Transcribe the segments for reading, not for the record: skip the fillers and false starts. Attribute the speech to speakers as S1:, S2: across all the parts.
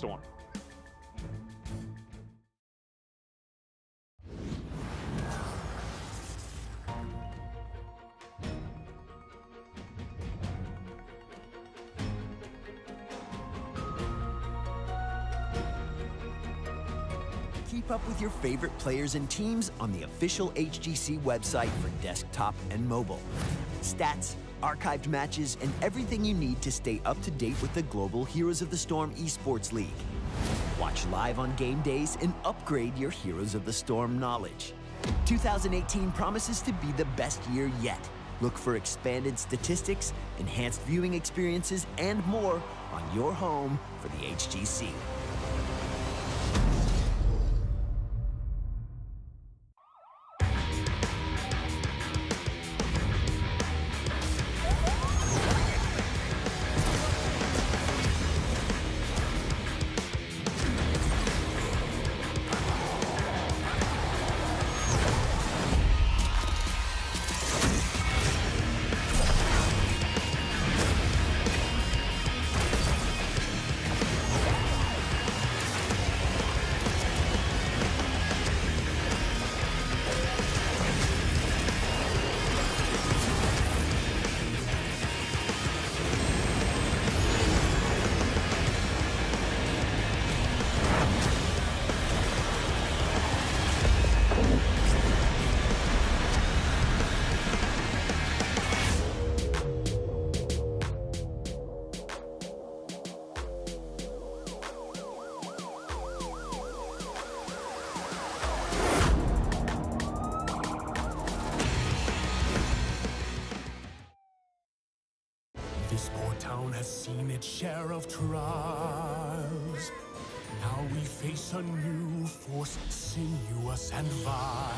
S1: storm.
S2: Keep up with your favorite players and teams on the official HGC website for desktop and mobile. Stats, archived matches, and everything you need to stay up to date with the global Heroes of the Storm Esports League. Watch live on game days and upgrade your Heroes of the Storm knowledge. 2018 promises to be the best year yet. Look for expanded statistics, enhanced viewing experiences, and more on your home for the HGC.
S3: This poor town has seen its share of trials. Now we face a new force, sinuous and vile.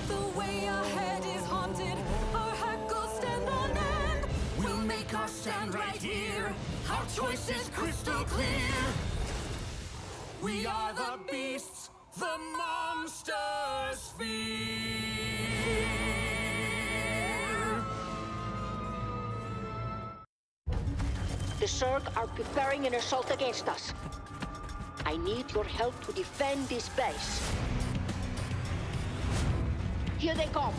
S4: The way ahead is haunted, our hackles stand on end.
S3: We'll make our stand right here, our choice is crystal clear. We are the beasts, the monsters fear.
S5: The Zerg are preparing an assault against us. I need your help to defend this base. Here they come.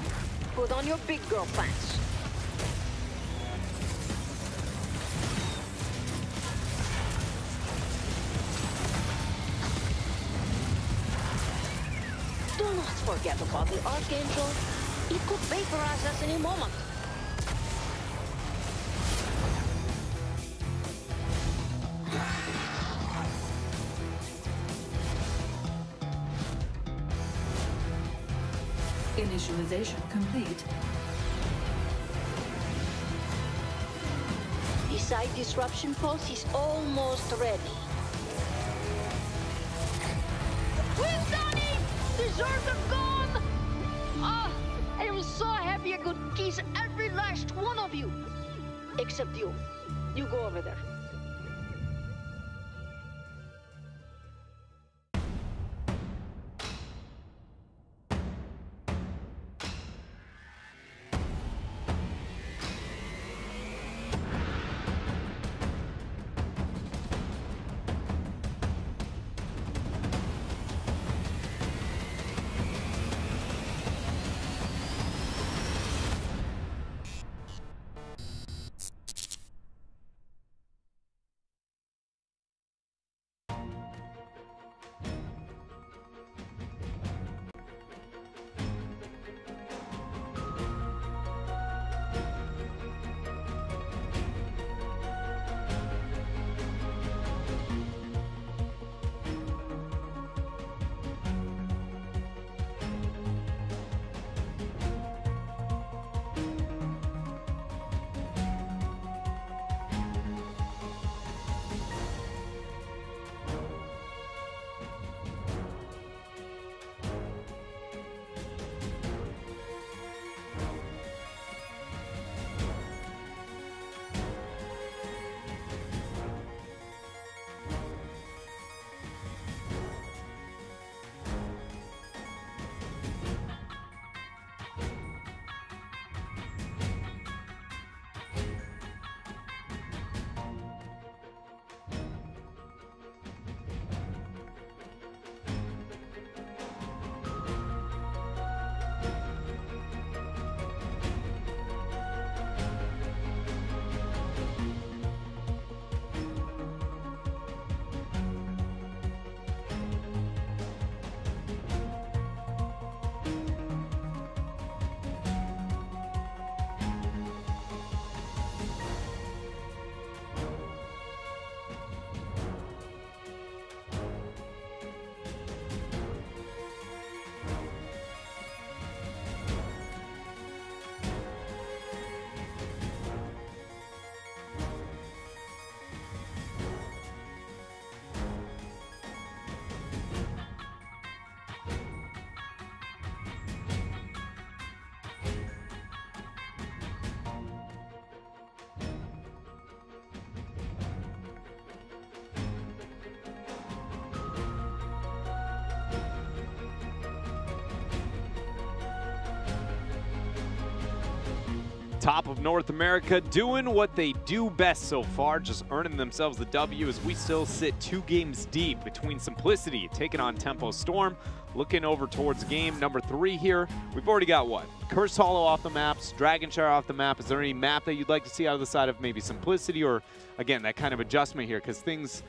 S5: Put on your big girl pants. Do not forget about the Archangel. It could vaporize us any moment.
S4: Initialization complete.
S5: The side disruption pulse is almost ready. We've done it! The Zerg are gone! Ah, I am so happy I could kiss every last one of you. Except you. You go over there.
S1: Top of North America doing what they do best so far, just earning themselves the W as we still sit 2 games deep between Simplicity taking on Tempo Storm. Looking over towards game number 3 here. We've already got what? Cursed Hollow off the maps, Dragonshire off the map. Is there any map that you'd like to see out of the side of maybe Simplicity or, again, that kind of adjustment here? Because things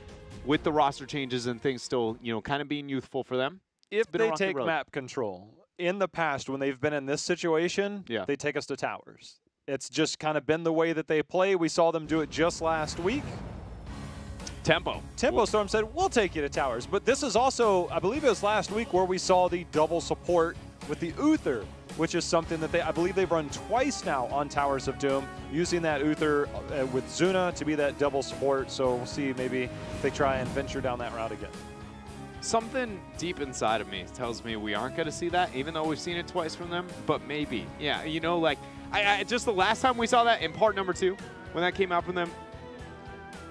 S1: with the roster changes and things still, you know, kind of being youthful for them.
S6: If they take map control, in the past when they've been in this situation, they take us to towers. It's just kind of been the way that they play. We saw them do it just last week. Tempo Storm said, we'll take you to towers. But this is also, I believe it was last week where we saw the double support with the Uther, which is something that I believe they've run twice now on Towers of Doom, using that Uther with Zuna to be that double support. So we'll see maybe if they try and venture down that route again.
S1: Something deep inside of me tells me we aren't going to see that, even though we've seen it twice from them, but maybe. Yeah, you know, like, just the last time we saw that in part number 2, when that came out from them,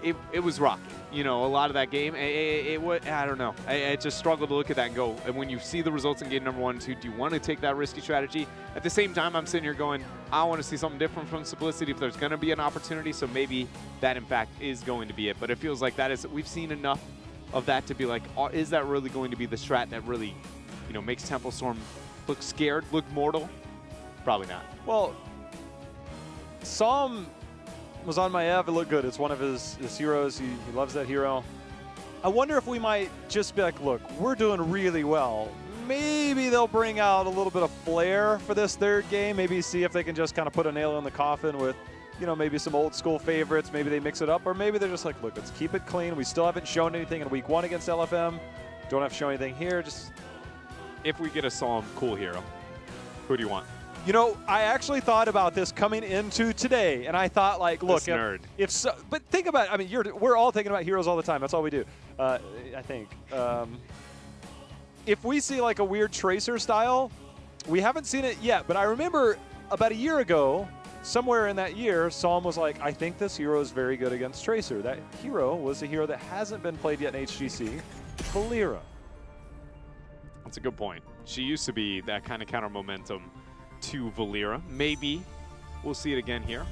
S1: it was rocky. You know, a lot of that game, it was, I don't know. I just struggled to look at that and go, and when you see the results in game number 1 and 2, do you want to take that risky strategy? At the same time, I'm sitting here going, I want to see something different from Simplicity if there's going to be an opportunity, so maybe that, in fact, is going to be it. But it feels like that is, we've seen enough of that to be like, is that really going to be the strat that really, you know, makes Tempo Storm look scared, look mortal? Probably not.
S6: Well, Psalm was on my Ev. It looked good. It's one of his heroes. He loves that hero. I wonder if we might just be like, look, we're doing really well. Maybe they'll bring out a little bit of flair for this 3rd game. Maybe see if they can just kind of put a nail in the coffin with, you know, maybe some old school favorites. Maybe they mix it up. Or maybe they're just like, look, let's keep it clean. We still haven't shown anything in week 1 against LFM. Don't have to show anything here. Just
S1: if we get a Psalm cool hero, who do you want?
S6: You know, I actually thought about this coming into today, and I thought, like, look, if so, but think about it. I mean, we're all thinking about heroes all the time. That's all we do, I think. If we see, like, a weird Tracer style, we haven't seen it yet, but I remember about a year ago, somewhere in that year, Psalm was like, I think this hero is very good against Tracer. That hero was a hero that hasn't been played yet in HGC, Valera.
S1: That's a good point. She used to be that kind of counter momentum to Valera. Maybe we'll see it again here.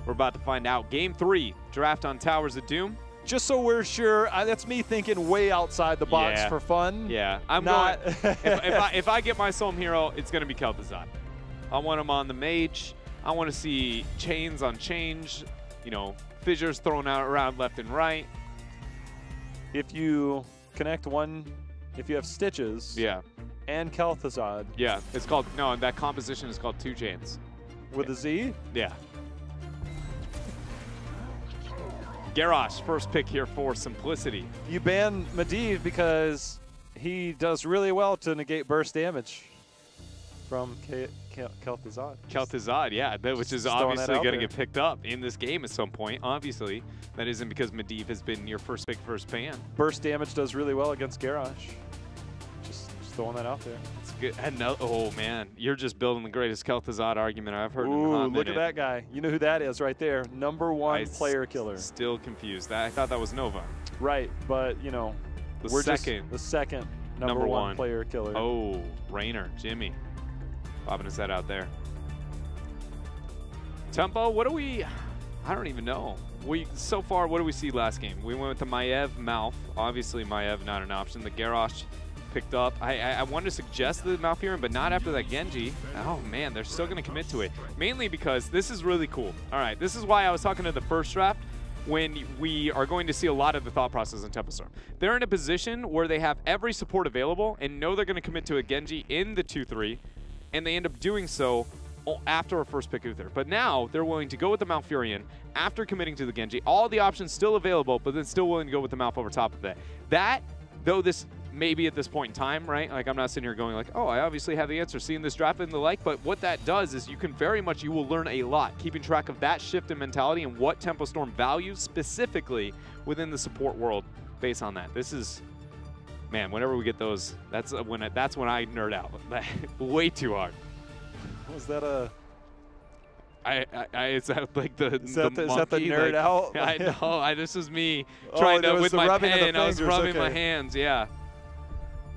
S1: We're about to find out. Game 3, draft on Towers of Doom.
S6: Just so we're sure, that's me thinking way outside the box for fun.
S1: Yeah, I'm not. if I get my Psalm hero, it's going to be Kel'Thuzad. I want him on the mage. I want to see chains on change, you know, fissures thrown out around left and right.
S6: If you connect one, if you have stitches.
S1: Yeah.
S6: And Kel'Thuzad.
S1: Yeah, it's called, no, that composition is called 2 chains.
S6: With a Z?
S1: Yeah. Garrosh, first pick here for Simplicity.
S6: You ban Medivh because he does really well to negate burst damage from Kel'Thuzad.
S1: Kel'Thuzad, yeah, which is obviously going to get picked up in this game at some point. Obviously, that isn't because Medivh has been your first pick, first ban.
S6: Burst damage does really well against Garrosh. Just throwing that out there.
S1: It's good. And no, oh man, you're just building the greatest Kel'Thuzad argument I've heard in a hot minute.
S6: Look at that guy. You know who that is right there. #1 player killer.
S1: Still confused. I thought that was Nova.
S6: Right, but you know,
S1: the
S6: second number one player killer.
S1: Oh, Rainer, Jimmy. Popping his head out there. Tempo, what do we, I don't even know. So far, what do we see last game? We went with the Maiev Malf. Obviously, Maiev not an option. The Garrosh picked up. I wanted to suggest the Malfurion, but not after that Genji. Oh man, they're still going to commit to it. Mainly because this is really cool. All right, this is why I was talking to the first draft when we are going to see a lot of the thought process in Tempo Storm. They're in a position where they have every support available and know they're going to commit to a Genji in the 2-3, and they end up doing so after a first pick Uther. But now they're willing to go with the Malfurion after committing to the Genji. All the options still available, but then still willing to go with the Malf over top of that. That, though this maybe at this point in time, right? Like, I'm not sitting here going like, oh, I obviously have the answer, seeing this draft and the like, but what that does is you will learn a lot, keeping track of that shift in mentality and what Tempo Storm values specifically within the support world based on that. This is, man, whenever we get those, that's when I nerd out. Way too hard.
S6: Was that a...
S1: Is that like the
S6: Is that the
S1: like,
S6: nerd out?
S1: I know. This is me trying to, with my pen, I was rubbing my hands, yeah.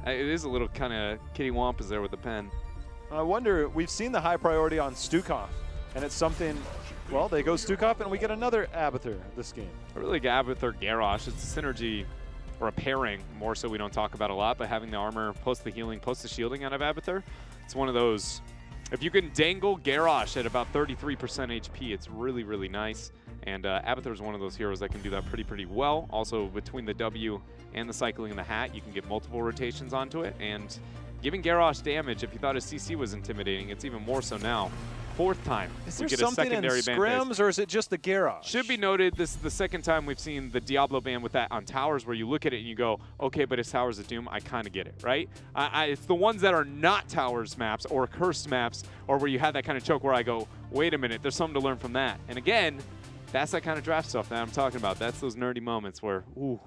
S1: It is a little kind of kitty wampus there with the pen.
S6: I wonder, we've seen the high priority on Stukov And it's something, well, they go Stukov, and we get another Abathur this game.
S1: I really like Abathur Garrosh. It's a synergy, or a pairing, more so we don't talk about a lot, but having the armor plus the healing plus the shielding out of Abathur, it's one of those, if you can dangle Garrosh at about 33% HP, it's really, really nice. And Abathur is one of those heroes that can do that pretty well. Also, between the W and the cycling in the hat, you can get multiple rotations onto it. And giving Garrosh damage, if you thought his CC was intimidating, it's even more so now. Fourth time
S6: is
S1: we
S6: there
S1: get a
S6: something
S1: secondary
S6: in
S1: ban
S6: scrims,
S1: phase.
S6: or is it just the Garrosh?
S1: Should be noted, this is the second time we've seen the Diablo ban with that on towers, where you look at it and you go, okay, but it's Towers of Doom, I kind of get it, right? It's the ones that are not Towers maps or cursed maps, or where you have that kind of choke where I go, wait a minute, there's something to learn from that. And again, that's that kind of draft stuff that I'm talking about. That's those nerdy moments where, ooh,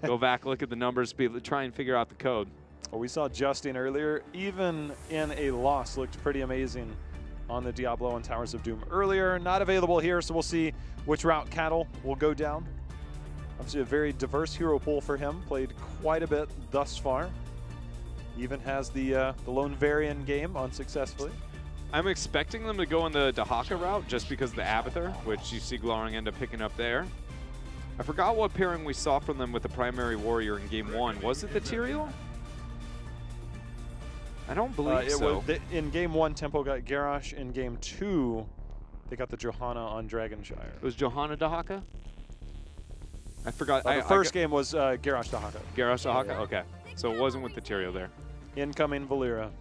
S1: go back, look at the numbers, try and figure out the code.
S6: Well, we saw Justin earlier, even in a loss, looked pretty amazing on the Diablo and Towers of Doom earlier. Not available here, so we'll see which route Cattle will go down. Obviously a very diverse hero pool for him. Played quite a bit thus far. Even has the lone Varian game unsuccessfully.
S1: I'm expecting them to go in the Dahaka route just because of the Abathur, which you see Glaring end up picking up there. I forgot what pairing we saw from them with the primary warrior in game 1. Was it the Tyrael? I don't believe so.
S6: In game 1, Tempo got Garrosh. In game 2, they got the Johanna on Dragonshire.
S1: It was Johanna Dahaka? I forgot.
S6: The first game was Garrosh Dahaka.
S1: Garrosh Dahaka? Okay. So it wasn't with the Tyrael there.
S6: Incoming Valera.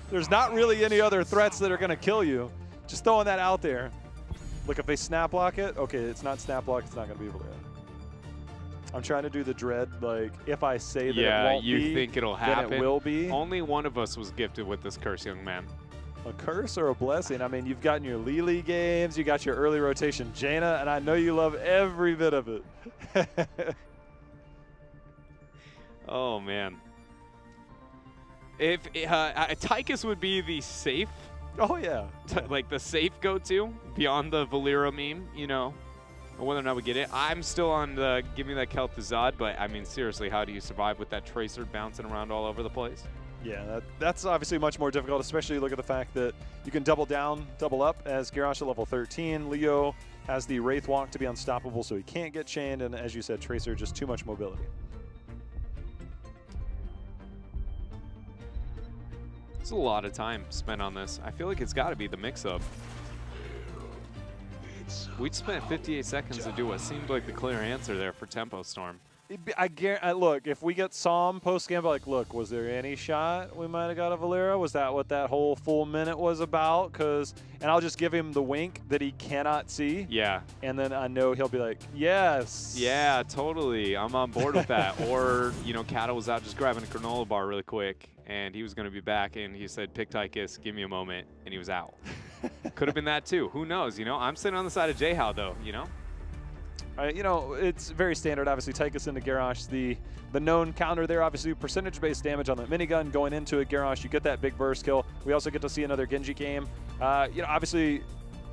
S6: There's not really any other threats that are going to kill you. Just throwing that out there. Look, if they snap block it, okay, it's not snap block, it's not going to be Valera. I'm trying to do the dread, like, if I say that it won't be,
S1: you think it'll happen.
S6: then it will be.
S1: Only one of us was gifted with this curse, young man.
S6: A curse or a blessing? I mean, you've gotten your Lily games, you got your early rotation Jaina, and I know you love every bit of it.
S1: Oh, man. If Tychus would be the safe,
S6: oh yeah,
S1: like the safe go-to beyond the Valera meme, you know, whether or not we get it. I'm still on the give me that Kel'Thuzad, but I mean seriously, how do you survive with that Tracer bouncing around all over the place?
S6: Yeah, that's obviously much more difficult, especially look at the fact that you can double down, double up as Garrosh at level 13. Leo has the Wraith Walk to be unstoppable, so he can't get chained, and as you said, Tracer just too much mobility.
S1: It's a lot of time spent on this. I feel like it's got to be the mix-up. We'd spent 58 seconds to do what seemed like the clear answer there for Tempo Storm.
S6: Look, if we get Psalm post-game, like, look, was there any shot we might have got a Valera? Was that what that whole full minute was about? And I'll just give him the wink that he cannot see.
S1: Yeah.
S6: And then I know he'll be like, yes.
S1: Yeah, totally. I'm on board with that. Or, you know, Cattle was out just grabbing a granola bar really quick, and he was going to be back, and he said, pick Tychus, give me a moment, and he was out. Could have been that too. Who knows? You know, I'm sitting on the side of J-How, though, you know?
S6: You know, it's very standard. Obviously, Tychus into Garrosh, the known counter there. Obviously, percentage-based damage on the minigun going into it. Garrosh, you get that big burst kill. We also get to see another Genji game. You know, obviously,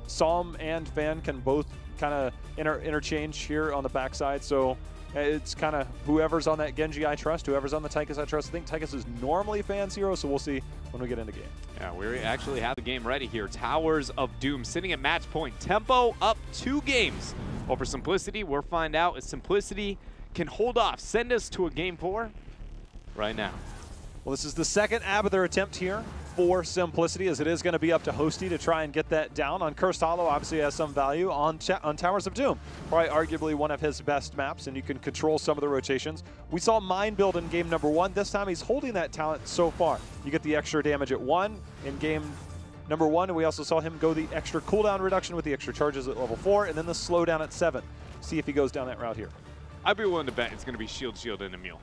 S6: Psalm and Fan can both kind of interchange here on the backside. So it's kind of whoever's on that Genji I trust, whoever's on the Tychus I trust. I think Tychus is normally Fan's hero, so we'll see when we get into game.
S1: Yeah, we actually have the game ready here. Towers of Doom sitting at match point. Tempo up 2 games. Over Simplicity, we'll find out if Simplicity can hold off. Send us to a game 4 right now.
S6: Well, this is the second Abathur attempt here for Simplicity, as it is going to be up to Hosty to try and get that down. On Cursed Hollow, obviously has some value. On Towers of Doom, probably arguably one of his best maps, and you can control some of the rotations. We saw Mind Build in game number 1. This time he's holding that talent so far. You get the extra damage at 1 in game number 1, and we also saw him go the extra cooldown reduction with the extra charges at level 4, and then the slowdown at 7. See if he goes down that route here.
S1: I'd be willing to bet it's going to be shield, and a mule.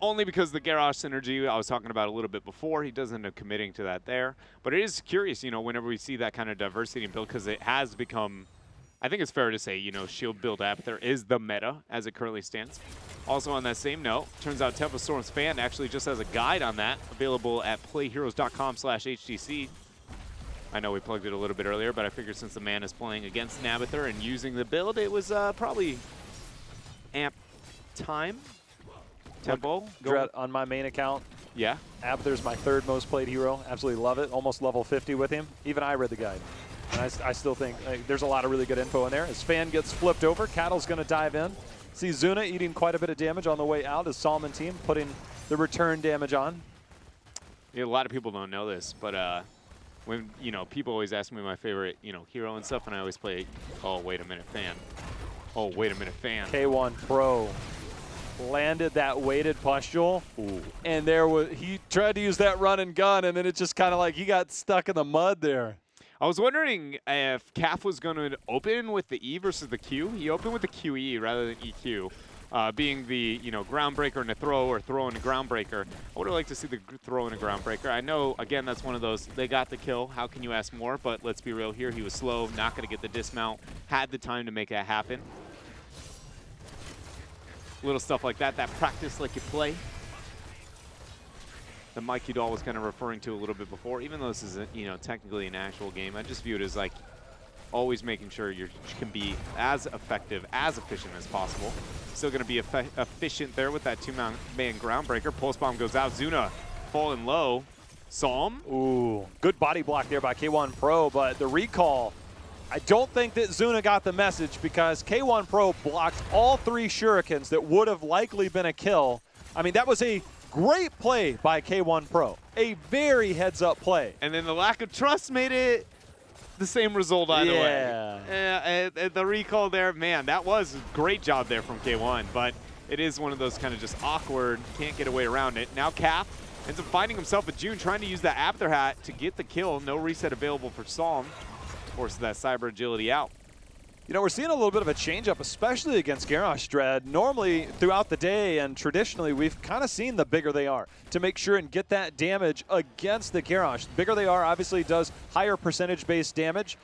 S1: Only because the Garrosh synergy I was talking about a little bit before, he does end up committing to that there. But it is curious, you know, whenever we see that kind of diversity in build, because it has become, I think it's fair to say, you know, shield build Abathur is the meta as it currently stands. Also on that same note, turns out Tempo Storm's fan actually just has a guide on that, available at playheroes.com/HGC. I know we plugged it a little bit earlier, but I figured since the man is playing against Abathur and using the build, it was probably amp time. Tempo.
S6: Dread, on my main account,
S1: Yeah.
S6: Abathur's my 3rd most played hero. Absolutely love it. Almost level 50 with him. Even I read the guide. And I still think there's a lot of really good info in there. As Fan gets flipped over, Cattle's going to dive in. See Zuna eating quite a bit of damage on the way out as Salmon team putting the return damage on.
S1: Yeah, a lot of people don't know this, but when, people always ask me my favorite, hero and stuff, and I always play, oh, wait a minute, Fan. Oh, wait a minute, Fan.
S6: K1 Pro landed that weighted pustule.
S1: Ooh.
S6: And he tried to use that run and gun, and then it just kind of like he got stuck in the mud there.
S1: I was wondering if CAF was going to open with the E versus the Q. He opened with the QE rather than EQ, being the groundbreaker and a throw, or throw and a groundbreaker. I would have liked to see the throw and a groundbreaker. I know, again, that's one of those, they got the kill. How can you ask more? But let's be real here. He was slow, not going to get the dismount, had the time to make that happen. Little stuff like that, that practice like you play. The Mikey Doll was kind of referring to a little bit before, even though this is, technically an actual game. I just view it as like always making sure you can be as effective, as efficient as possible. Still going to be efficient there with that 2-man groundbreaker. Pulse bomb goes out. Zuna falling low. Psalm.
S6: Ooh, good body block there by K1 Pro, but the recall, I don't think that Zuna got the message because K1 Pro blocked all 3 shurikens that would have likely been a kill. I mean, that was a great play by K1 Pro. A very heads-up play.
S1: And then the lack of trust made it the same result either way. The recall there, man, that was a great job there from K1, but it is one of those kind of just awkward, can't get away around it. Now Cap ends up finding himself a June, trying to use that Abathur hat to get the kill. No reset available for Psalm. Forces that cyber agility out.
S6: We're seeing a little bit of a change-up, especially against Garrosh Dread. Normally, throughout the day and traditionally, we've kind of seen the bigger they are to make sure and get that damage against the Garrosh. The bigger they are, obviously, does higher percentage-based damage,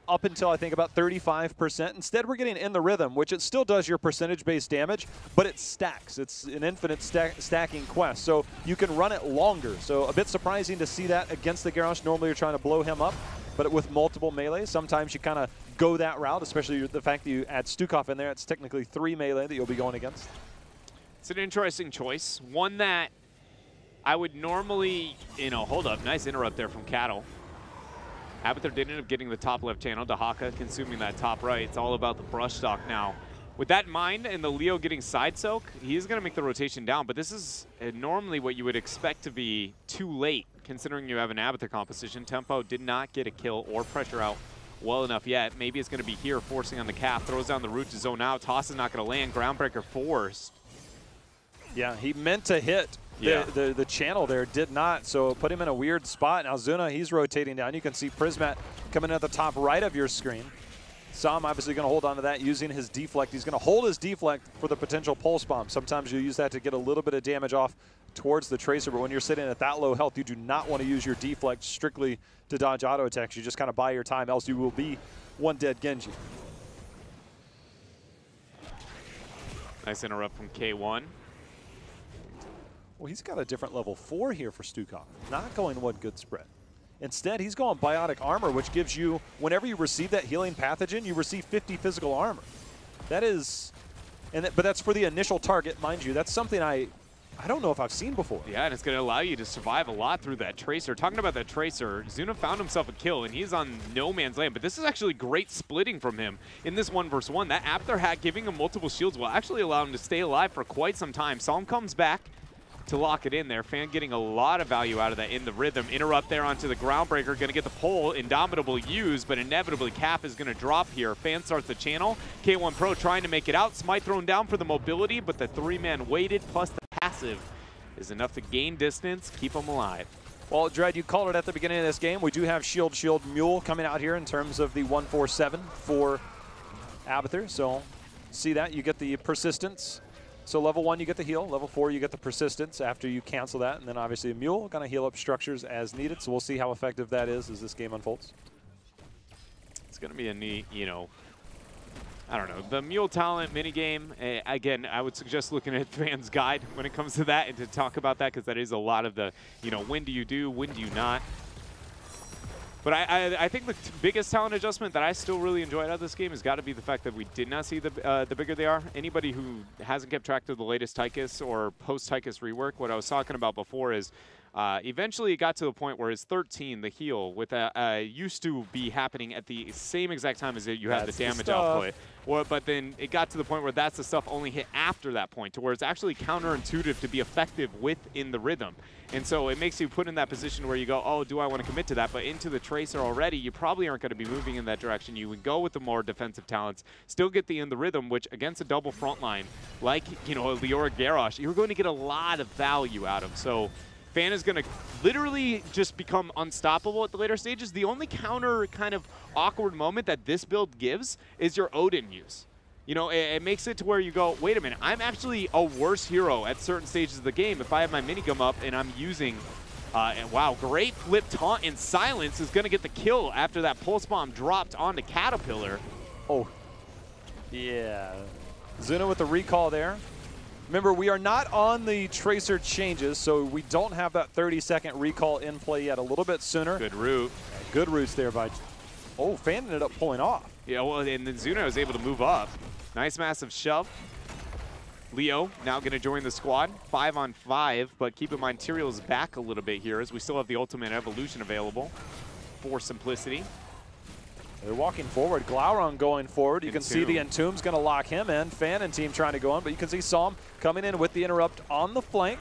S6: up until, I think, about 35%. Instead, we're getting in the rhythm, which it still does your percentage-based damage, but it stacks. It's an infinite stacking quest, so you can run it longer. So a bit surprising to see that against the Garrosh. Normally, you're trying to blow him up, but with multiple melees, sometimes you kind of go that route, especially the fact that you add Stukov in there. It's technically 3 melee that you'll be going against.
S1: It's an interesting choice. One that I would normally, hold up. Nice interrupt there from Cattle. Abathur did end up getting the top left channel. Dahaka consuming that top right. It's all about the brush stock now. With that in mind and the Leo getting side soak, he is going to make the rotation down, but this is normally what you would expect to be too late, considering you have an Abathur composition. Tempo did not get a kill or pressure out well enough yet. Maybe it's going to be here, forcing on the cap, throws down the root to zone out. Toss is not going to land. Groundbreaker forced.
S6: Yeah, he meant to hit the channel there, did not, so put him in a weird spot. Now Zuna, he's rotating down. You can see Prismat coming at the top right of your screen. Sam obviously going to hold on to that using his deflect. He's going to hold his deflect for the potential pulse bomb. Sometimes you use that to get a little bit of damage off towards the Tracer, but when you're sitting at that low health, you do not want to use your deflect strictly to dodge auto attacks. You just kind of buy your time, else you will be one dead Genji.
S1: Nice interrupt from K1.
S6: Well, he's got a different level 4 here for Stukov. Not going one good spread. Instead, he's going biotic armor, which gives you, whenever you receive that healing pathogen, you receive 50 physical armor. That is, but that's for the initial target, mind you. That's something I don't know if I've seen before.
S1: Yeah, and it's going to allow you to survive a lot through that Tracer. Talking about that Tracer, Zuna found himself a kill, and he's on no man's land. But this is actually great splitting from him in this 1v1. That Abathur hat giving him multiple shields will actually allow him to stay alive for quite some time. Psalm comes back to lock it in there. Fan getting a lot of value out of that in the rhythm. Interrupt there onto the Groundbreaker. Going to get the pull. Indomitable used, but inevitably Cap is going to drop here. Fan starts the channel. K1 Pro trying to make it out. Smite thrown down for the mobility, but the 3-man weighted plus the passive is enough to gain distance, keep them alive.
S6: Well, Dread, you called it at the beginning of this game. We do have Shield Mule coming out here in terms of the 147 for Abathur. So see that. You get the persistence. So level 1, you get the heal. Level 4, you get the persistence after you cancel that. And then obviously a Mule going to heal up structures as needed. So we'll see how effective that is as this game unfolds.
S1: It's going to be a neat, I don't know, the Mule talent minigame. Again, I would suggest looking at Fan's guide when it comes to that and to talk about that, because that is a lot of the, when do you do, when do you not. But I think the biggest talent adjustment that I still really enjoyed out of this game has got to be the fact that we did not see the bigger they are. Anybody who hasn't kept track of the latest Tychus or post-Tychus rework, what I was talking about before is eventually it got to the point where his 13, the heal, with used to be happening at the same exact time as you had the damage output. But then it got to the point where that's the stuff only hit after that point, to where it's actually counterintuitive to be effective within the rhythm. And so it makes you put in that position where you go, oh, do I want to commit to that? But into the Tracer already, you probably aren't going to be moving in that direction. You would go with the more defensive talents, still get in the rhythm, which against a double front line, like, you know, a Leora Garrosh, you're going to get a lot of value out of. So Fan is going to literally just become unstoppable at the later stages. The only counter kind of awkward moment that this build gives is your Odin use. You know, it makes it to where you go, wait a minute, I'm actually a worse hero at certain stages of the game if I have my minigum up and I'm using, and wow, great flip taunt and silence is going to get the kill after that pulse bomb dropped onto Caterpillar.
S6: Oh, yeah. Zuna with the recall there. Remember, we are not on the Tracer changes, so we don't have that 30-second recall in play yet. A little bit sooner.
S1: Good route.
S6: Good routes there by... Oh, Fan ended up pulling off.
S1: Yeah, well, and then Zuna was able to move up. Nice massive shove. Leo now going to join the squad. 5 on 5, but keep in mind Tyrael's back a little bit here as we still have the ultimate evolution available for simplicity.
S6: They're walking forward. Glaurung going forward. You can see the Entomb's going to lock him in. Fan and team trying to go in, but you can see Psalm coming in with the interrupt on the flank.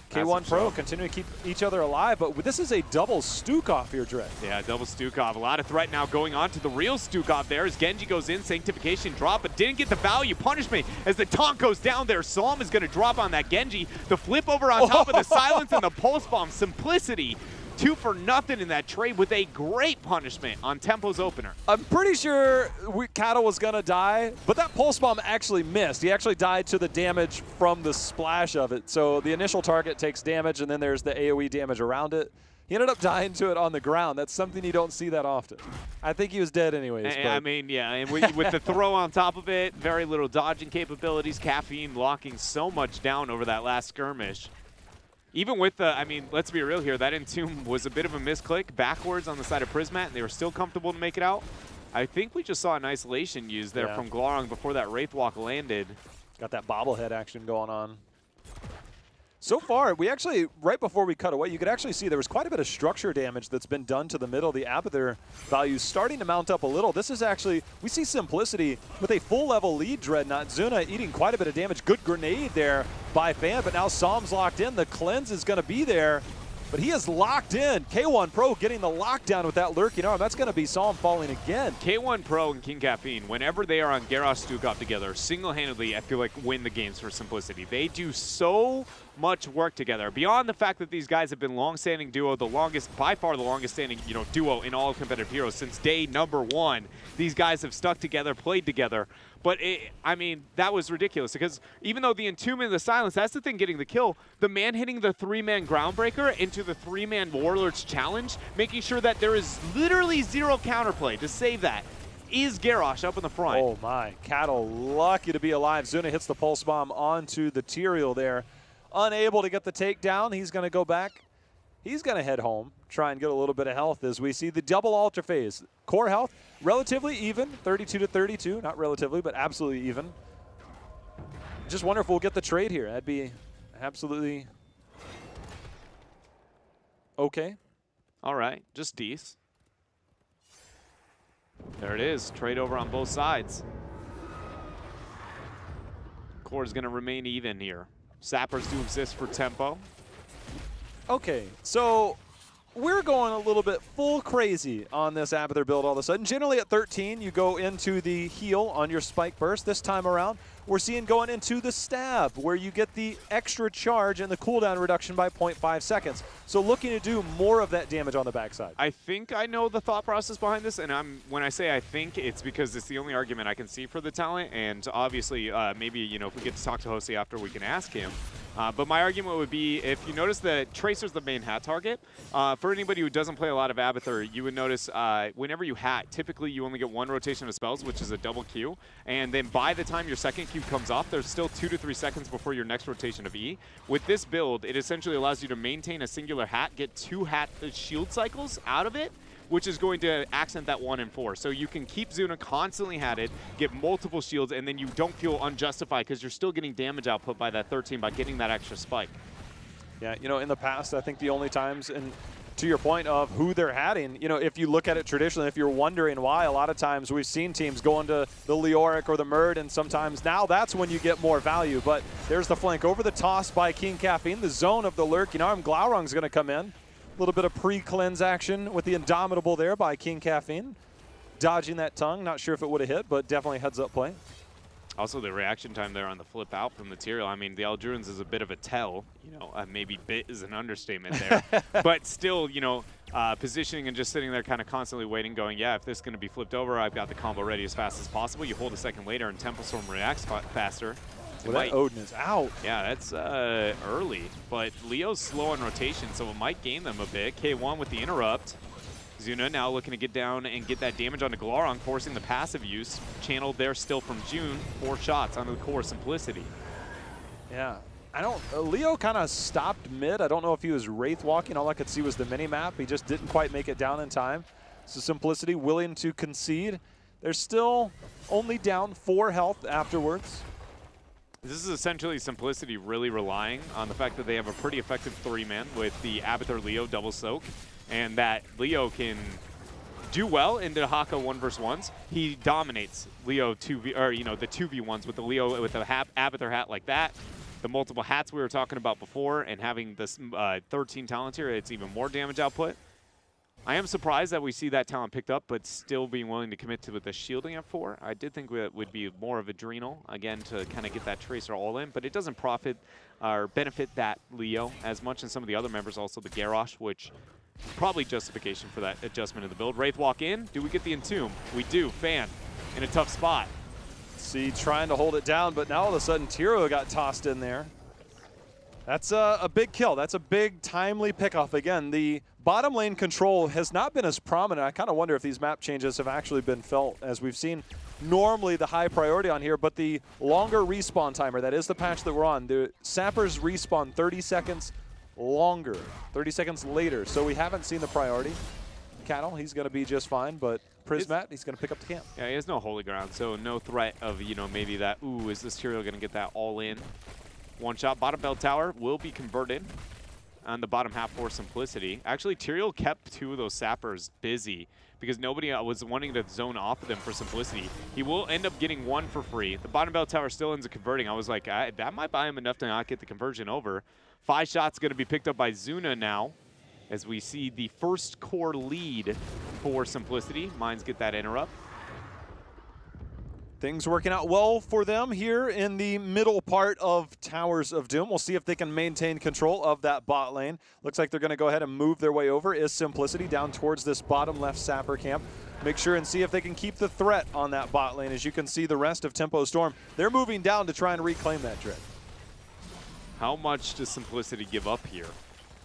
S6: K1 Pro continuing to keep each other alive, but this is a double Stukov here, Dre.
S1: Yeah, double Stukov. A lot of threat now going on to the real Stukov there as Genji goes in, Sanctification drop, but didn't get the value. Punishment as the taunt goes down there. Psalm is going to drop on that Genji. The flip over on top of the silence and the pulse bomb. Simplicity. 2 for nothing in that trade with a great punishment on Tempo's opener.
S6: I'm pretty sure Cattle was going to die, but that pulse bomb actually missed. He actually died to the damage from the splash of it. So the initial target takes damage, and then there's the AoE damage around it. He ended up dying to it on the ground. That's something you don't see that often. I think he was dead anyways.
S1: I mean, yeah, and with the throw on top of it, very little dodging capabilities, Caffeine locking so much down over that last skirmish. Even with the, I mean, let's be real here, that Entomb was a bit of a misclick backwards on the side of Prismat, and they were still comfortable to make it out. I think we just saw an isolation used there from Glaurung before that Wraith Walk landed.
S6: Got that bobblehead action going on. So far, we actually, right before we cut away, you could actually see there was quite a bit of structure damage that's been done to the middle. The Abathur values starting to mount up a little. This is actually, we see Simplicity with a full level lead Dreadnought. Zuna eating quite a bit of damage. Good grenade there by Fan, but now Psalm's locked in. The cleanse is going to be there, but he is locked in. K1 Pro getting the lockdown with that lurking arm. That's going to be Psalm falling again.
S1: K1 Pro and King Caffeine, whenever they are on Garrosh Stukov together, single-handedly, I feel like win the games for Simplicity. They do so much work together. Beyond the fact that these guys have been long-standing duo, the longest, by far the longest-standing, you know, duo in all competitive heroes since day #1. These guys have stuck together, played together. But, I mean, that was ridiculous because even though the Entombment and the Silence, that's the thing getting the kill, the man hitting the 3-man Groundbreaker into the 3-man Warlord's Challenge, making sure that there is literally 0 counterplay to save that, is Garrosh up in the front.
S6: Oh, my. Cattle lucky to be alive. Zuna hits the Pulse Bomb onto the Tyrael there. Unable to get the takedown. He's going to go back. He's going to head home, try and get a little bit of health as we see the double Ultra Phase. Core health, relatively even, 32 to 32. Not relatively, but absolutely even. Just wonder if we'll get the trade here. That'd be absolutely okay.
S1: All right, just decent. There it is, trade over on both sides. Core is going to remain even here. Sappers do exist for tempo.
S6: Okay, so we're going a little bit full crazy on this Abathur build all of a sudden. Generally at 13, you go into the heal on your Spike Burst. This time around, we're seeing going into the stab, where you get the extra charge and the cooldown reduction by 0.5 seconds. So looking to do more of that damage on the backside.
S1: I think I know the thought process behind this, and when I say I think, it's because it's the only argument I can see for the talent, and obviously maybe, you know, if we get to talk to Jose after, we can ask him. But my argument would be, if you notice that Tracer's the main hat target, for anybody who doesn't play a lot of Abathur, you would notice whenever you hat, typically you only get 1 rotation of spells, which is a double Q, and then by the time your second Q comes off, there's still 2 to 3 seconds before your next rotation of E. With this build, it essentially allows you to maintain a singular hat, get 2 hat shield cycles out of it, which is going to accent that 1 and 4. So you can keep Zuna constantly hatted, get multiple shields, and then you don't feel unjustified because you're still getting damage output by that 13 by getting that extra spike.
S6: Yeah, you know, in the past, I think the only times, and to your point of who they're hatting, you know, if you look at it traditionally, if you're wondering why, a lot of times we've seen teams go into the Leoric or the Murd, and sometimes now that's when you get more value. But there's the flank over the toss by King Caffeine, the zone of the lurking arm. Glaurung's going to come in. A little bit of pre-cleanse action with the Indomitable there by King Caffeine. Dodging that tongue, not sure if it would have hit, but definitely heads up play.
S1: Also, the reaction time there on the flip out from Material. I mean, the Eldruins is a bit of a tell. You know, maybe bit is an understatement there. But still, you know, positioning and just sitting there kind of constantly waiting, going, yeah, if this is going to be flipped over, I've got the combo ready as fast as possible. You hold a second later, and Tempo Storm reacts faster.
S6: Well, that Odin is out.
S1: Yeah, that's early. But Leo's slow on rotation, so it might gain them a bit. K1 with the interrupt. Zuna now looking to get down and get that damage onto Glaurung, forcing the passive use. Channeled there still from June. 4 shots onto the core Simplicity.
S6: Yeah. Leo kind of stopped mid. I don't know if he was Wraith walking. All I could see was the mini-map. He just didn't quite make it down in time. So Simplicity willing to concede. They're still only down 4 health afterwards.
S1: This is essentially Simplicity really relying on the fact that they have a pretty effective 3-man with the Abathur Leo double soak. And that Leo can do well into Haka 1v1s. He dominates Leo 2v, or you know, the 2v1s with the Leo with the Abathur hat like that. The multiple hats we were talking about before, and having this 13 talents here, it's even more damage output. I am surprised that we see that talent picked up, but still being willing to commit to the shielding at 4. I did think it would be more of Adrenal, again, to kind of get that Tracer all in, but it doesn't profit or benefit that Leo as much, and some of the other members, also the Garrosh, which probably justification for that adjustment of the build. Wraith walk in. Do we get the Entomb? We do. Fan in a tough spot.
S6: See, trying to hold it down, but now all of a sudden Tiro got tossed in there. That's a big kill. That's a big, timely pickoff. Again, the bottom lane control has not been as prominent. I kind of wonder if these map changes have actually been felt, as we've seen normally the high priority on here, but the longer respawn timer, that is the patch that we're on. The Sappers respawn 30 seconds longer, 30 seconds later, so we haven't seen the priority. Cattle, he's going to be just fine, but Prismat, he's going to pick up the camp.
S1: Yeah, he has no holy ground, so no threat of, you know, maybe that, ooh, is this Tyrael going to get that all in? One shot, bottom bell tower will be converted on the bottom half for Simplicity. Actually, Tyrael kept 2 of those Sappers busy because nobody was wanting to zone off of them for Simplicity. He will end up getting 1 for free. The bottom bell tower still ends up converting. I was like, that might buy him enough to not get the conversion over. 5 shots going to be picked up by Zuna now, as we see the first core lead for Simplicity. Mines get that interrupt.
S6: Things working out well for them here in the middle part of Towers of Doom. We'll see if they can maintain control of that bot lane. Looks like they're going to go ahead and move their way over. Is Simplicity down towards this bottom left Sapper camp. Make sure and see if they can keep the threat on that bot lane. As you can see, the rest of Tempo Storm, they're moving down to try and reclaim that Dread.
S1: How much does Simplicity give up here?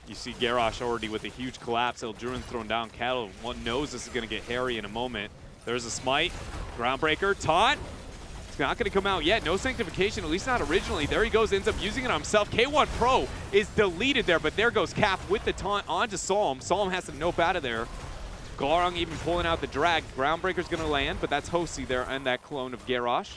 S1: You see Garrosh already with a huge collapse. Eldruin thrown down. Cattle, one knows this is going to get hairy in a moment. There's a smite. Groundbreaker. Taunt. It's not going to come out yet. No sanctification, at least not originally. There he goes, ends up using it on himself. K1 Pro is deleted there, but there goes Cap with the taunt onto Psalm. Psalm has to nope out of there. Glaurung even pulling out the drag. Groundbreaker's going to land, but that's Hosey there and that clone of Garrosh.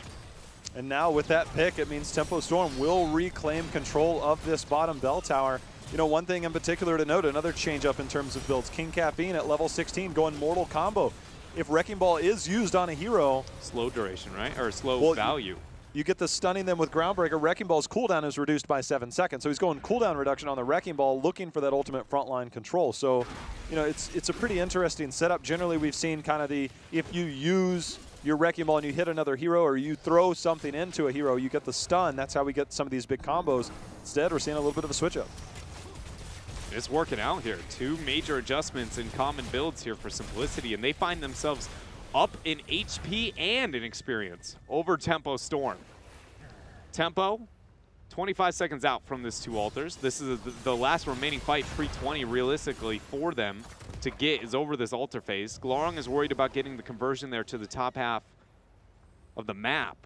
S6: And now with that pick, it means Tempo Storm will reclaim control of this bottom bell tower. You know, one thing in particular to note, another change up in terms of builds. King Caffeine at level 16 going Mortal Combo. If Wrecking Ball is used on a hero.
S1: Slow duration, right? Or slow value.
S6: You get the stunning them with Groundbreaker. Wrecking Ball's cooldown is reduced by 7 seconds. So he's going cooldown reduction on the Wrecking Ball, looking for that ultimate frontline control. So, you know, it's a pretty interesting setup. Generally, we've seen kind of the, if you use your Wrecking Ball and you hit another hero, or you throw something into a hero, you get the stun. That's how we get some of these big combos. Instead, we're seeing a little bit of a switch up.
S1: It's working out here. 2 major adjustments in common builds here for Simplicity, and they find themselves up in HP and in experience over Tempo Storm. Tempo, 25 seconds out from this 2 altars. This is the last remaining fight pre-20 realistically for them to get is over this altar phase. Glaurung is worried about getting the conversion there to the top half of the map.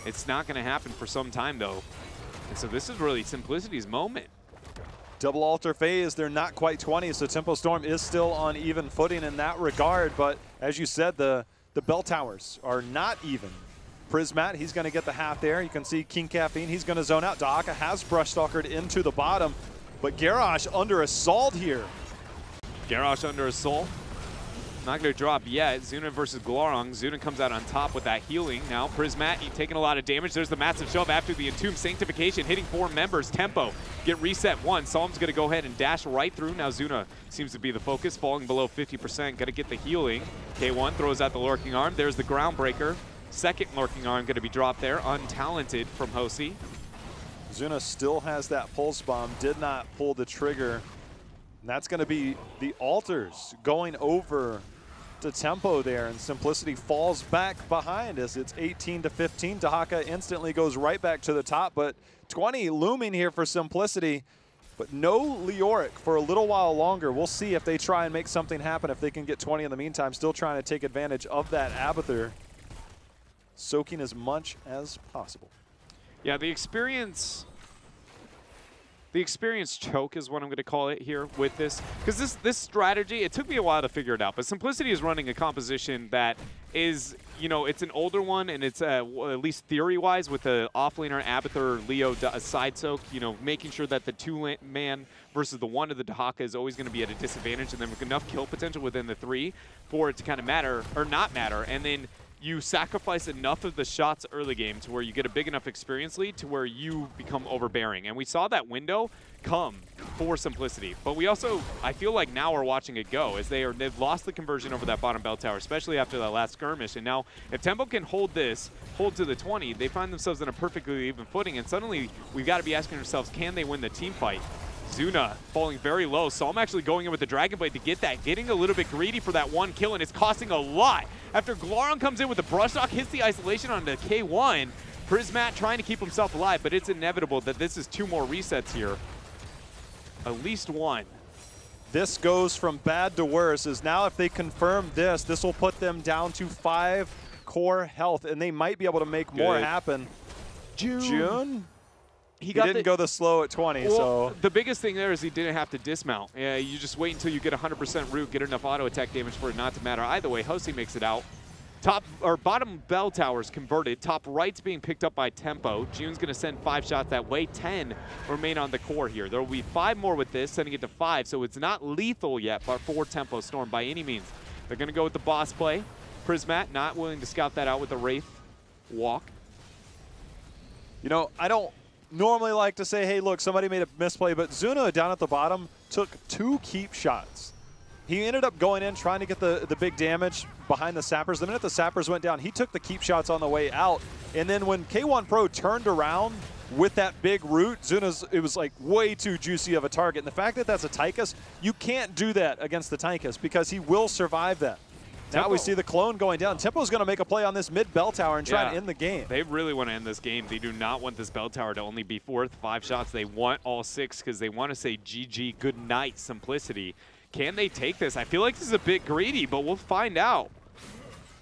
S1: It's not going to happen for some time though. And so this is really Simplicity's moment.
S6: Double altar phase, they're not quite 20, so Tempo Storm is still on even footing in that regard. But as you said, the bell towers are not even. Prismat, he's going to get the half there. You can see King Caffeine, he's going to zone out. Dahaka has brush stalkered into the bottom, but Garrosh under assault here.
S1: Garrosh under assault. Not going to drop yet. Zuna versus Glorong. Zuna comes out on top with that healing. Now Prismat, he's taking a lot of damage. There's the massive shove after the Entomb Sanctification, hitting 4 members. Tempo get reset 1. Psalm's going to go ahead and dash right through. Now Zuna seems to be the focus, falling below 50%. Going to get the healing. K1 throws out the Lurking Arm. There's the Groundbreaker. Second Lurking Arm going to be dropped there. Untalented from Hosi.
S6: Zuna still has that Pulse Bomb. Did not pull the trigger. And that's going to be the altars going over to Tempo there, and Simplicity falls back behind as it's 18-15. Dahaka instantly goes right back to the top, but 20 looming here for Simplicity, but no Leoric for a little while longer. We'll see if they try and make something happen, if they can get 20 in the meantime. Still trying to take advantage of that Abathur, soaking as much as possible.
S1: Yeah, the experience choke is what I'm going to call it here with this. Because this strategy, it took me a while to figure it out. But Simplicity is running a composition that is, you know, it's an older one. And it's, at least theory-wise, with the offlaner, Abathur, Leo, side soak, you know, making sure that the 2-man versus the 1 of the Dahaka is always going to be at a disadvantage. And then with enough kill potential within the 3 for it to kind of matter, or not matter. And then you sacrifice enough of the shots early game to where you get a big enough experience lead to where you become overbearing. And we saw that window come for Simplicity. But we also, I feel like now we're watching it go as they've lost the conversion over that bottom bell tower, especially after that last skirmish. And now if Tempo can hold to the 20, they find themselves in a perfectly even footing. And suddenly we've got to be asking ourselves, can they win the team fight? Zuna falling very low. So I'm actually going in with the Dragon Blade to get that, getting a little bit greedy for that 1 kill, and it's costing a lot. After Glorong comes in with the brush knock, hits the isolation onto K1. Prismat trying to keep himself alive, but it's inevitable that this is 2 more resets here. At least 1.
S6: This goes from bad to worse, as now if they confirm this will put them down to 5 core health, and they might be able to make more happen. June? He didn't go the slow at 20,
S1: well,
S6: so.
S1: The biggest thing there is he didn't have to dismount. Yeah, you just wait until you get 100% root, get enough auto attack damage for it not to matter. Either way, Hosi makes it out. Top or bottom bell towers converted. Top right's being picked up by Tempo. June's going to send 5 shots that way. 10 remain on the core here. There will be 5 more with this, sending it to 5. So it's not lethal yet, but for Tempo Storm by any means. They're going to go with the boss play. Prismat not willing to scout that out with the Wraith walk.
S6: You know, I don't normally like to say, hey, look, somebody made a misplay, but Zuna down at the bottom took 2 keep shots. He ended up going in, trying to get the big damage behind the Sappers. The minute the Sappers went down, he took the keep shots on the way out. And then when K1 Pro turned around with that big root, it was like way too juicy of a target. And the fact that that's a Tychus, you can't do that against the Tychus because he will survive that. Tempo. Now we see the clone going down. Tempo's going to make a play on this mid bell tower and try to end the game.
S1: They really want to end this game. They do not want this bell tower to only be 4th, 5 shots. They want all 6 because they want to say GG, good night, Simplicity. Can they take this? I feel like this is a bit greedy, but we'll find out.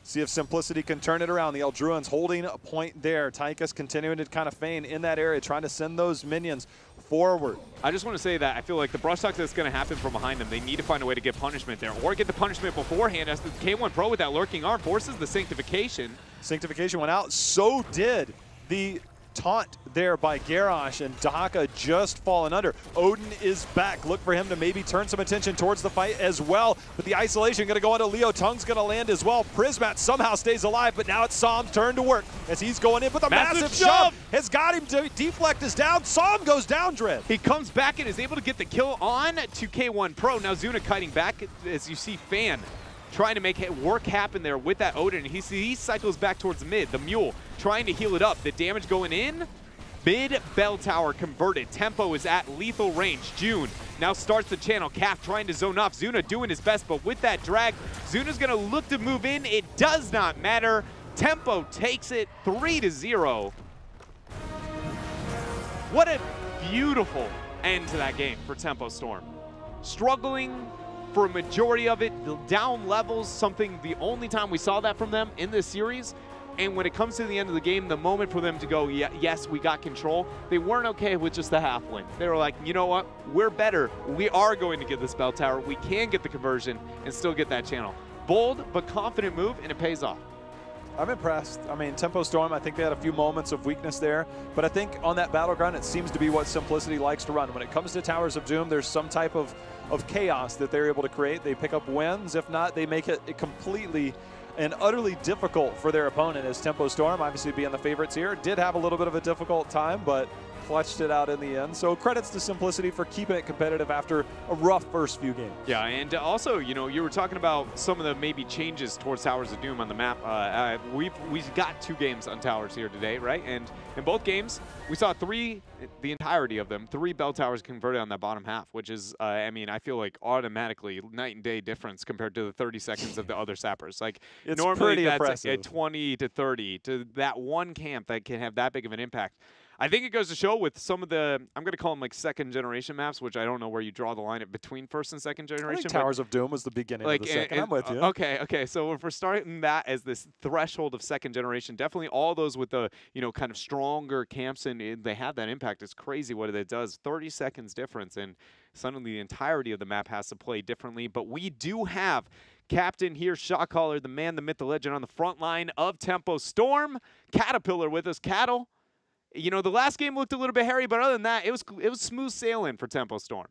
S6: See if Simplicity can turn it around. The Eldruans holding a point there. Tychus continuing to kind of feign in that area, trying to send those minions forward.
S1: I just want to say that I feel like the brush talk that's going to happen from behind them, they need to find a way to get punishment there or get the punishment beforehand as the K1 Pro with that Lurking Arm forces the Sanctification.
S6: Sanctification went out. So did the taunt there by Garrosh, and Dahaka just fallen under. Odin is back. Look for him to maybe turn some attention towards the fight as well. But the isolation going to go into Leo. Tongue's going to land as well. Prismat somehow stays alive, but now it's Psalm's turn to work as he's going in with a massive shove. Has got him. Deflect is down. Psalm goes down, Dread.
S1: He comes back and is able to get the kill on to K1 Pro. Now Zuna kiting back as you see Fan trying to make work happen there with that Odin. He cycles back towards mid. The Mule trying to heal it up. The damage going in. Mid bell tower converted. Tempo is at lethal range. June now starts the channel. Calf trying to zone off. Zuna doing his best, but with that drag, Zuna's going to look to move in. It does not matter. Tempo takes it 3-0. What a beautiful end to that game for Tempo Storm. Struggling for a majority of it, the down levels, something the only time we saw that from them in this series. And when it comes to the end of the game, the moment for them to go, yeah, yes, we got control, they weren't okay with just the half win. They were like, you know what? We're better. We are going to get this bell tower. We can get the conversion and still get that channel. Bold but confident move, and it pays off.
S6: I'm impressed. I mean, Tempo Storm, I think they had a few moments of weakness there, but I think on that battleground, it seems to be what Simplicity likes to run. When it comes to Towers of Doom, there's some type of chaos that they're able to create. They pick up wins. If not, they make it completely and utterly difficult for their opponent, as Tempo Storm, obviously being the favorites here, did have a little bit of a difficult time, but clutched it out in the end. So credits to Simplicity for keeping it competitive after a rough first few games.
S1: Yeah, and also, you know, you were talking about some of the maybe changes towards Towers of Doom on the map. We've got 2 games on Towers here today, right? And in both games, we saw the entirety of them, 3 bell towers converted on that bottom half, which is, I mean, I feel like automatically night and day difference compared to the 30 seconds of the other sappers. Like,
S6: it's
S1: normally that's
S6: impressive.
S1: at 20 to 30 to that one camp that can have that big of an impact. I think it goes to show with some of the, I'm going to call them like second generation maps, which I don't know where you draw the line between first and second generation.
S6: I think Towers of Doom was the beginning of the second. I'm with you.
S1: Okay. So if we're starting that as this threshold of second generation, definitely all those with the, you know, kind of stronger camps and they have that impact. It's crazy what it does. 30 seconds difference, and suddenly the entirety of the map has to play differently. But we do have Captain here, shot caller, the man, the myth, the legend on the front line of Tempo Storm. Caterpillar with us. Cattle. You know, the last game looked a little bit hairy, but other than that, it was smooth sailing for Tempo Storm.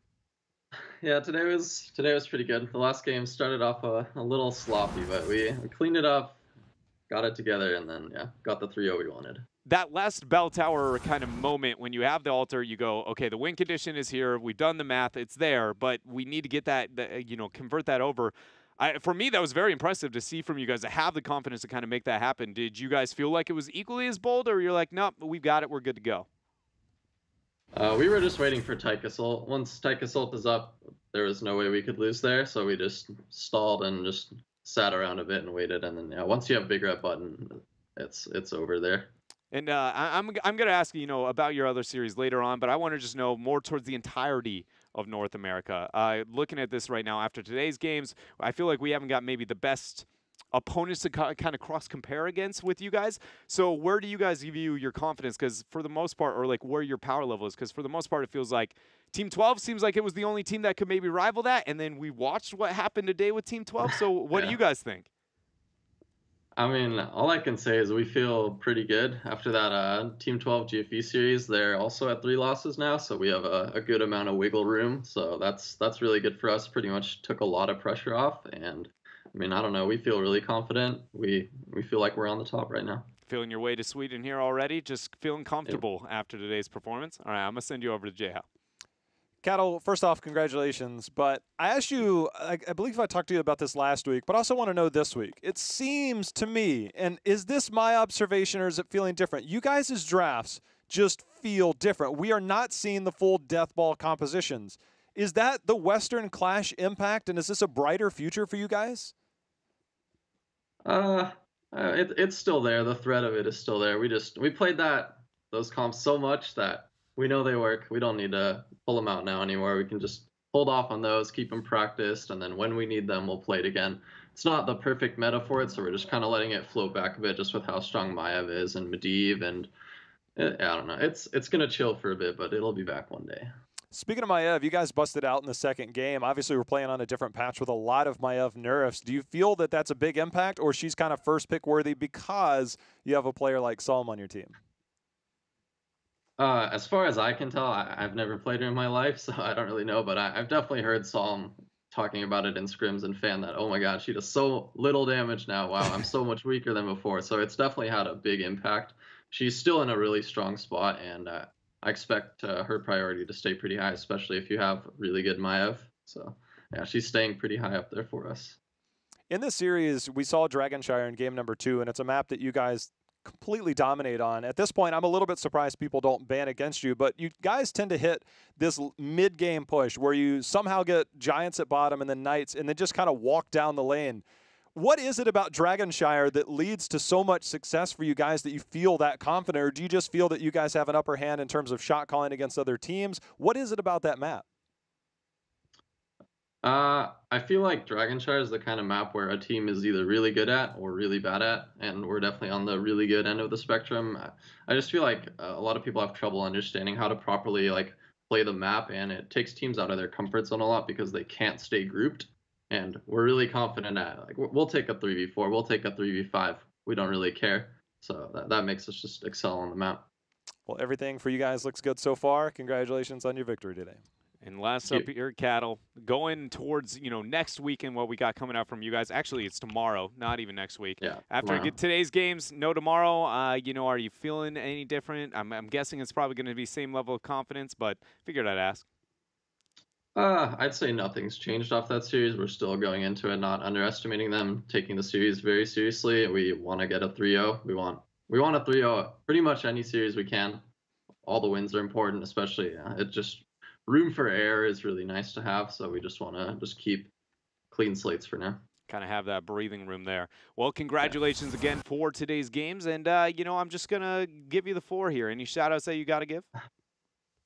S7: Yeah, today was pretty good. The last game started off a little sloppy, but we cleaned it up, got it together, and then, yeah, got the 3-0 we wanted.
S1: That last bell tower kind of moment when you have the altar, you go, okay, the win condition is here. We've done the math. It's there, but we need to get that, you know, convert that over. For me, that was very impressive to see from you guys to have the confidence to kind of make that happen. Did you guys feel like it was equally as bold, or you're like, nope, we've got it, we're good to go?
S7: We were just waiting for Tyke Assault. Once Tyke Assault is up, there was no way we could lose there, so we just stalled and just sat around a bit and waited. And then, yeah, once you have big red button, it's over there. And
S1: I'm going to ask you know about your other series later on, but I want to just know more towards the entirety of North America. Looking at this right now after today's games, I feel like we haven't got maybe the best opponents to kind of cross-compare against with you guys. So where do you guys view your confidence? Because for the most part, or like where your power level is, because for the most part, it feels like Team 12 seems like it was the only team that could maybe rival that, and then we watched what happened today with Team 12. So what do you guys think?
S7: I mean, all I can say is we feel pretty good. After that Team 12 GFE series, they're also at 3 losses now, so we have a good amount of wiggle room. So that's really good for us. Pretty much took a lot of pressure off, and I mean, I don't know, we feel really confident. We feel like we're on the top right now.
S1: Feeling your way to Sweden here already? Just feeling comfortable after today's performance? All right, I'm going to send you over to J-How.
S6: Cattle, first off, congratulations. But I asked you, I believe I talked to you about this last week, but I also want to know this week. It seems to me, and is this my observation or is it feeling different? You guys' drafts just feel different. We are not seeing the full death ball compositions. Is that the Western Clash impact, and is this a brighter future for you guys?
S7: It's still there. The threat of it is still there. We played those comps so much that we know they work. We don't need to pull them out now anymore. We can just hold off on those, keep them practiced, and then when we need them, we'll play it again. It's not the perfect meta for it, so we're just kind of letting it float back a bit just with how strong Maiev is and Medivh, and I don't know. It's going to chill for a bit, but it'll be back one day.
S6: Speaking of Maiev, you guys busted out in the second game. Obviously, we're playing on a different patch with a lot of Maiev nerfs. Do you feel that that's a big impact, or she's kind of first pick worthy because you have a player like Psalm on your team?
S7: As far as I can tell, I've never played her in my life, so I don't really know, but I've definitely heard Psalm talking about it in scrims and fan that, oh my god, she does so little damage now. Wow, I'm so much weaker than before. So it's definitely had a big impact. She's still in a really strong spot, and I expect her priority to stay pretty high, especially if you have really good Maiev. So yeah, she's staying pretty high up there for us.
S6: In this series, we saw Dragonshire in game number 2, and it's a map that you guys completely dominate on. At this point, I'm a little bit surprised people don't ban against you, but you guys tend to hit this mid-game push where you somehow get Giants at bottom and then Knights and then just kind of walk down the lane. What is it about Dragonshire that leads to so much success for you guys that you feel that confident, or do you just feel that you guys have an upper hand in terms of shot calling against other teams? What is it about that map?
S7: I feel like Dragonshire is the kind of map where a team is either really good at or really bad at, and we're definitely on the really good end of the spectrum. I just feel like a lot of people have trouble understanding how to properly like play the map, and it takes teams out of their comfort zone a lot because they can't stay grouped. And we're really confident at like we'll take a 3v4, we'll take a 3v5. We don't really care. So that makes us just excel on the map.
S6: Well, everything for you guys looks good so far. Congratulations on your victory today.
S1: And last up here, Cattle, going towards, next weekend, what we got coming out from you guys. Actually, it's tomorrow, not even next week.
S7: Yeah.
S1: After today's games, no tomorrow, are you feeling any different? I'm guessing it's probably going to be same level of confidence, but figured I'd ask.
S7: I'd say nothing's changed off that series. We're still going into it, not underestimating them, taking the series very seriously. We want to get a 3-0. We want a 3-0 pretty much any series we can. All the wins are important, especially it just room for error is really nice to have. So we just want to just keep clean slates for now.
S1: Kind of have that breathing room there. Well, congratulations again for today's games. And, I'm just going to give you the floor here. Any shout outs that you got to give?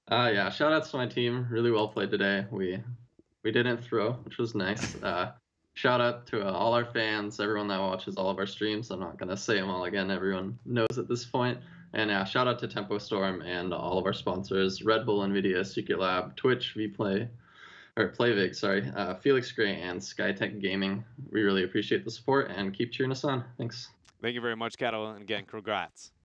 S7: Yeah, shout outs to my team. Really well played today. We didn't throw, which was nice. Shout out to all our fans, everyone that watches all of our streams. I'm not going to say them all again. Everyone knows at this point. And shout out to Tempo Storm and all of our sponsors, Red Bull, NVIDIA, Secret Lab, Twitch, PlayVig, sorry, Felix Gray, and Skytech Gaming. We really appreciate the support and keep cheering us on. Thanks.
S1: Thank you very much, Cattle. And again, congrats.